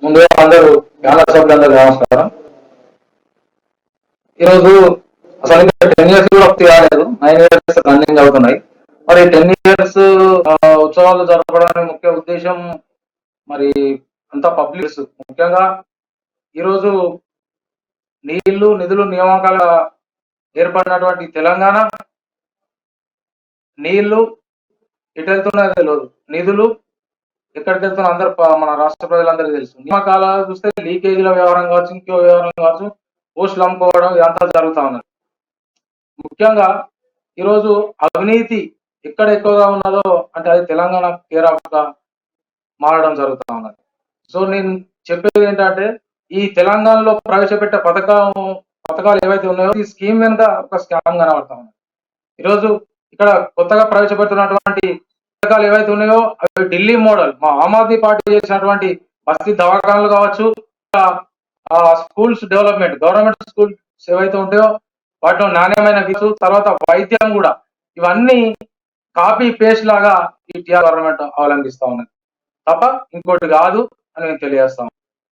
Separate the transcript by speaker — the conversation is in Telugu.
Speaker 1: ముందుగా అందరూ ప్యానల్ సభ్యులందరూ నమస్కారం. ఈరోజు అసలు ఇంకా 10 ఇయర్స్ కూడా పూర్తి కాలేదు, 9 ఇయర్స్ రన్నింగ్ అవుతున్నాయి. మరి 10 ఇయర్స్ ఉత్సవాలు జరపడానికి ముఖ్య ఉద్దేశం మరి అంతా పబ్లిక్. ముఖ్యంగా ఈరోజు నీళ్లు నిధులు నియామకాల ఏర్పడినటువంటి తెలంగాణ నీళ్లు ఎటు వెళ్తున్నాయో తెలియదు, నిధులు ఎక్కడికి వెళ్తున్నా అందరు మన రాష్ట్ర ప్రజలందరికీ తెలుసు. నియామకాల చూస్తే లీకేజీల వ్యవహారం కావచ్చు, ఇంకో వ్యవహారం కావచ్చు, పోస్టులు అమ్ముకోవడం ఇదంతా జరుగుతా ఉన్నది. ముఖ్యంగా ఈరోజు అవినీతి ఎక్కడ ఎక్కువగా ఉన్నదో అంటే అది తెలంగాణ కేర్ ఆఫ్ గా మారడం జరుగుతూ ఉన్నది. సో నేను చెప్పేది ఏంటంటే ఈ తెలంగాణలో ప్రవేశపెట్టే పథకాలు ఏవైతే ఉన్నాయో ఈ స్కీమ్ వెనుక ఒక స్కామ్ కనబడతా ఉన్నది. ఈరోజు ఇక్కడ కొత్తగా ప్రవేశపెడుతున్నటువంటి పథకాలు ఏవైతే ఉన్నాయో అవి ఢిల్లీ మోడల్, మా ఆమ్ ఆద్మీ పార్టీ చేసినటువంటి బస్తీ దవాఖానాలు కావచ్చు, స్కూల్స్ డెవలప్మెంట్, గవర్నమెంట్ స్కూల్స్ ఏవైతే ఉంటాయో వాటిలో నాణ్యమైన విద్యుత్, తర్వాత వైద్యం కూడా, ఇవన్నీ కాపీ పేస్ట్ లాగా ఈ టీఆర్ గవర్నమెంట్ అవలంబిస్తా ఉన్నది తప్ప ఇంకోటి కాదు అని నేను తెలియజేస్తాను.